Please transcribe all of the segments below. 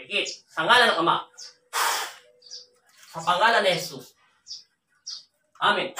Pikit. Sa ngalan ng Ama. Sa pangalan ni Jesus. Amen.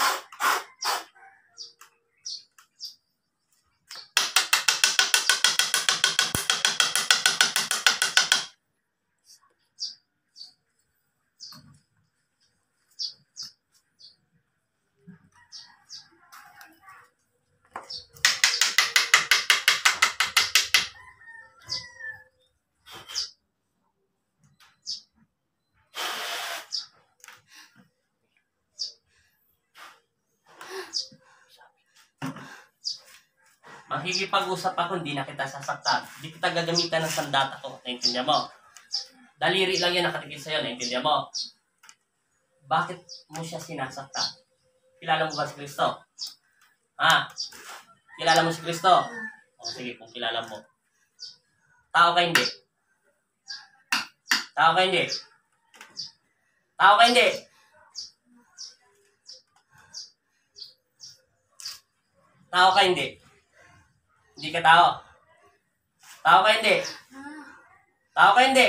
Makikipag-usap ako, hindi na kita sasaktan. Hindi kita gagamitan ng sandata ko. Naintindihan mo? Daliri lang yan nakatigil sa'yo. Naintindihan mo? Bakit mo siya sinasaktan? Kilala mo ba si Kristo? Ha? Kilala mo si Kristo? O sige, kung kilala mo. Tao ka hindi? Tao ka hindi? Tao ka hindi? Tao ka hindi? Hindi ka tao. Tao ka hindi. Tao ka hindi.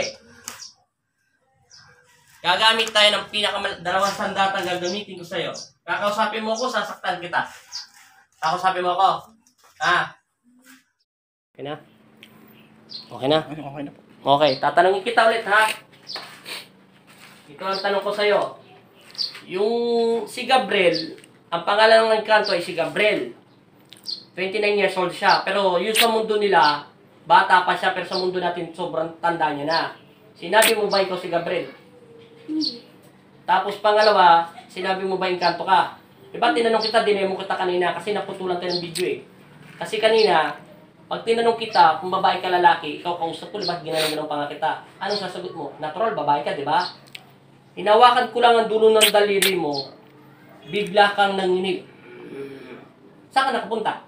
Gagamit tayo ng dalawang sandatang gagamitin ko sa'yo. Kakausapin mo ko, sasaktan kita. Kakausapin mo ko. Ha? Okay na? Okay na? Okay na po. Okay, tatanungin kita ulit ha. Ito ang tanong ko sa'yo. Yung si Gabriel, ang pangalan ng kanto ay si Gabriel. 29 years old siya. Pero yun sa mundo nila, bata pa siya, pero sa mundo natin sobrang tanda niya na. Sinabi mo ba ikaw si Gabriel? Hindi. Tapos pangalawa, sinabi mo ba Encanto ka? Diba tinanong kita, dinemo kita kanina kasi naputulan tayo ng video eh. Kasi kanina, pag tinanong kita kung babae ka lalaki, ikaw kausap ko, diba ginanong pa nga kita? Anong sasagot mo? Natural, babae ka, diba? Hinawakan ko lang ang dulo ng daliri mo, bigla kang nanginig. Saan ka nakapunta?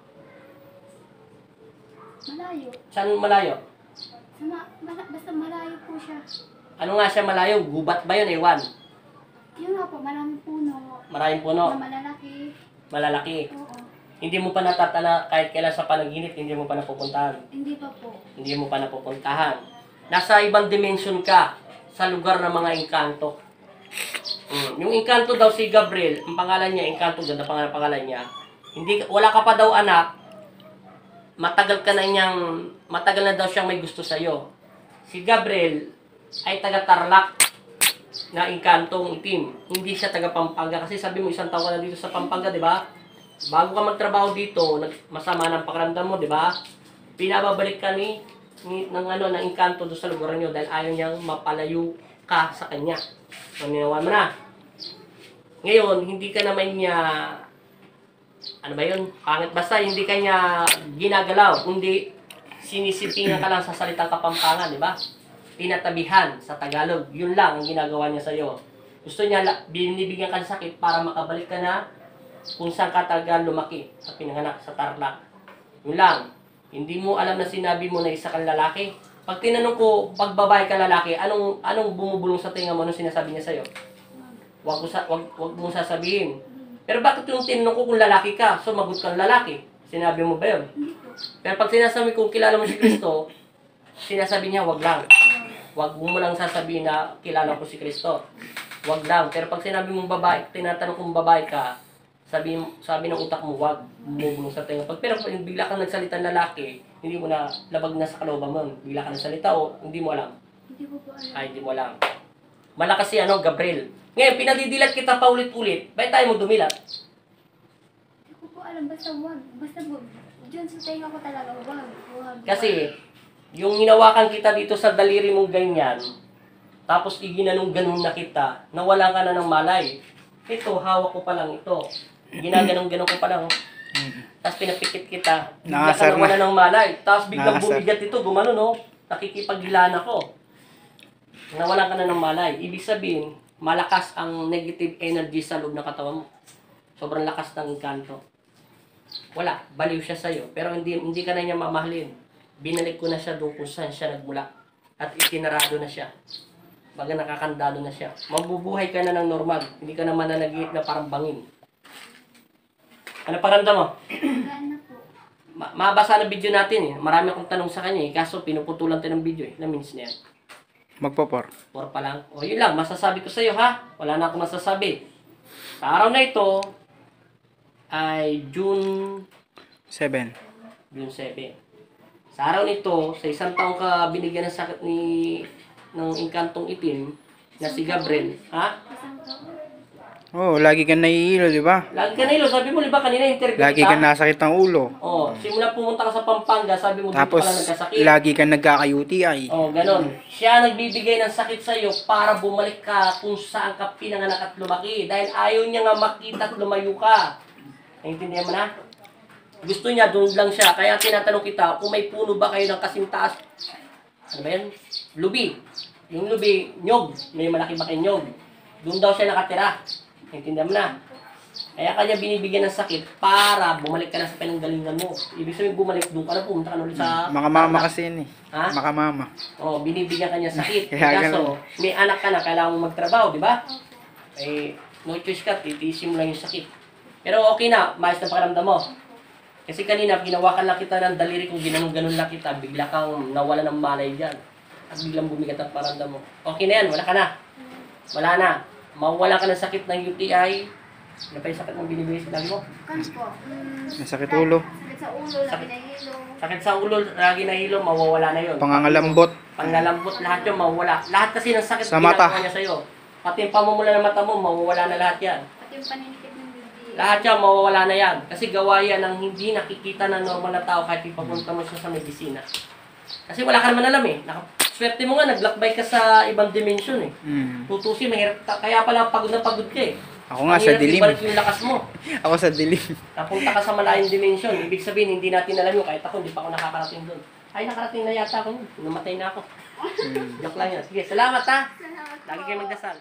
Malayo. Saan malayo? Basta malayo po siya. Ano nga siya malayo? Gubat ba yun? Ewan. Yun nga po, maraming puno. Maraming puno. Na malalaki. Malalaki. Oo. Hindi mo pa natatana kahit kailan sa panaginip, hindi mo pa napupuntahan. Hindi pa po. Hindi mo pa napupuntahan. Nasa ibang dimension ka sa lugar ng mga engkanto. Yung engkanto daw si Gabriel, ang pangalan niya, engkanto, ganda pangalan niya. Wala ka pa daw anak, matagal na daw siyang may gusto sa'yo. Si Gabriel ay taga Tarlac na engkantong itim. Hindi siya taga Pampanga kasi sabi mo isang taon ka na dito sa Pampanga, di ba? Bago ka magtrabaho dito, masama ng pakiramdam mo, di ba? Pinababalik ka ng engkanto doon sa lugar niyo dahil ayaw niyang mapalayo ka sa kanya. Maninawan mo na. Ngayon, hindi ka naman niya ano ba yun? Pangit basta, hindi ka niya ginagalaw, kundi sinisipingan ka lang sa salitang Kapampangan, di ba? Tinatabihan sa Tagalog. Yun lang ang ginagawa niya sa'yo. Gusto niya, binibigyan ka ng sakit para makabalik ka na kung saan ka talaga lumaki sa pinanganak sa Tarlac. Yun lang. Hindi mo alam na sinabi mo na isa kang lalaki. Pag tinanong ko, pag babae ka lalaki, anong bumubulong sa tinga mo? Anong sinasabi niya sa'yo? Wag mo sasabihin. Pero bakit yung tinanong ko kung lalaki ka, sumagot kang lalaki? Sinabi mo ba yun? Hindi po. Pero pag sinasabi kung kilala mo si Kristo, sinasabi niya, wag lang. Wag mo lang sasabihin na kilala ko si Kristo. Wag lang. Pero pag sinabi mong babae, tinatanong kung babae ka, sabi ng utak mo, wag. Bumubulong sa tinga. Pero kung bigla kang nagsalita ng lalaki, hindi mo na labag na sa kalooban mo. Bigla ka nagsalita o hindi mo alam. Hindi ko po alam. Ay, hindi mo alam. Malakas si Gabriel. Ngayon, pinadidilat kita pa ulit-ulit. Bakit tayo mo dumilat? Hindi ko po alam. Basta wag. Basta wag. Diyan sa tenga ko talaga. Wag. Wag. Kasi, yung hinawakan kita dito sa daliri mong ganyan, tapos iginanong ganun na kita, nawala ka na ng malay. Ito, hawak ko pa lang ito. Ginaganong-ganong ko pa lang. Tapos pinapikit kita. Bigla ka nawala ng malay. Tapos biglang bumigat ito, gumano no? Nakikipaghilaan ako. Nawalan ka na ng malay. Ibig sabihin, malakas ang negative energy sa loob ng katawan mo. Sobrang lakas ng engkanto. Wala, baliw siya sa'yo. Pero hindi ka na niya mamahalin. Binalik ko na siya doon kung saan siya nagmula. At itinarado na siya. Baga nakakandado na siya. Mabubuhay ka na ng normal. Hindi ka na mananagihit na parang bangin. Ano pakiramdam mo? Gaan na po. Mabasa na video natin eh. Marami akong tanong sa kanya eh. Kaso pinuputulan tayo ng video eh. Ilang minutes na yan? Magpo-4. 4 pa lang. O yun lang, masasabi ko sa iyo ha. Wala na akong masasabi. Sa araw na ito ay June 7. 7. Sa araw nito, sa isang taong ka binigyan ng sakit ng inkantong itim na si Gabriel, ha? Isang taon. Oh, lagi kang nahihilo, di ba? Lagi ka na ilo, sabi mo, di ba kanina interview Lagi kita? kang nasakit ng ulo. Oh, simula pumunta ka sa Pampanga, sabi mo dito Tapos, ka lang nagkasakit. lagi kang nagkaka-UTI. Oh, ganon. Siya nagbibigay ng sakit sa iyo para bumalik ka kung saan ka pinanganak at lumaki. Dahil ayaw niya nga makita at lumayo ka. Naintindihan mo na? Gusto niya, doon lang siya. Kaya tinatanong kita, kung may puno ba kayo ng kasing taas? Ano ba yan? Lubi. Yung lubi, nyog. May malaki ba kayong nyog? Doon daw siya nakatira. Naintindihan mo na? Kaya kanya binibigyan ng sakit para bumalik ka na sa pinanggalingan mo. Ibig sabihin bumalik, doon ka na pumunta ka na ulit sa... Mga mama kasi yun eh. Ha? Maka mama. Oh, binibigyan ka niya sakit. Kaya Kaso, may anak ka na, kailangan mo magtrabaho, di ba? Eh, no choice ka, titiisin mo lang yung sakit. Pero okay na, maayos na pakiramdam mo. Kasi kanina, ginawakan lang kita ng daliri kung ginanong-ganon lang kita, bigla kang nawala ng malay dyan. At biglang bumigat ang pakiramdam mo. Okay na yan, wala ka na. Wala na. Mawala ka ng sakit ng UTI. Ano pa yung sakit mong binibigay sa lagi mo? Kan po. May sakit ulo. Sakit sa ulo, lagi na hilo. Sakit sa ulo, lagi na hilo, mawawala na yun. Pangangalambot. Pangalambot, lahat yun mawawala. Lahat kasi ng sakit Sa mata. ginagawa niya sa'yo. Pati yung pamumula ng mata mo, mawawala na lahat yan. Pati yung paninikip ng bibig. Lahat yan, mawawala na yan. Kasi gawa yan ng hindi nakikita ng normal na tao kahit ipapunta mo siya sa medisina. Kasi wala ka naman alam eh. Swerte mo nga, naglakbay ka sa ibang dimension eh. Tutusin, mahirap. Kaya pala pagod na pagod ka eh. Ako nga sa Mahirap dilim. ibalik yung lakas mo. Ako sa dilim. Napunta ka sa malayong dimension. Ibig sabihin, hindi natin alam yun. Kahit ako, hindi pa ako nakakarating doon. Ay, nakarating na yata ako. Namatay na ako. Joke lang yan. Sige, salamat ha. Salamat Lagi po. kayo magdasal.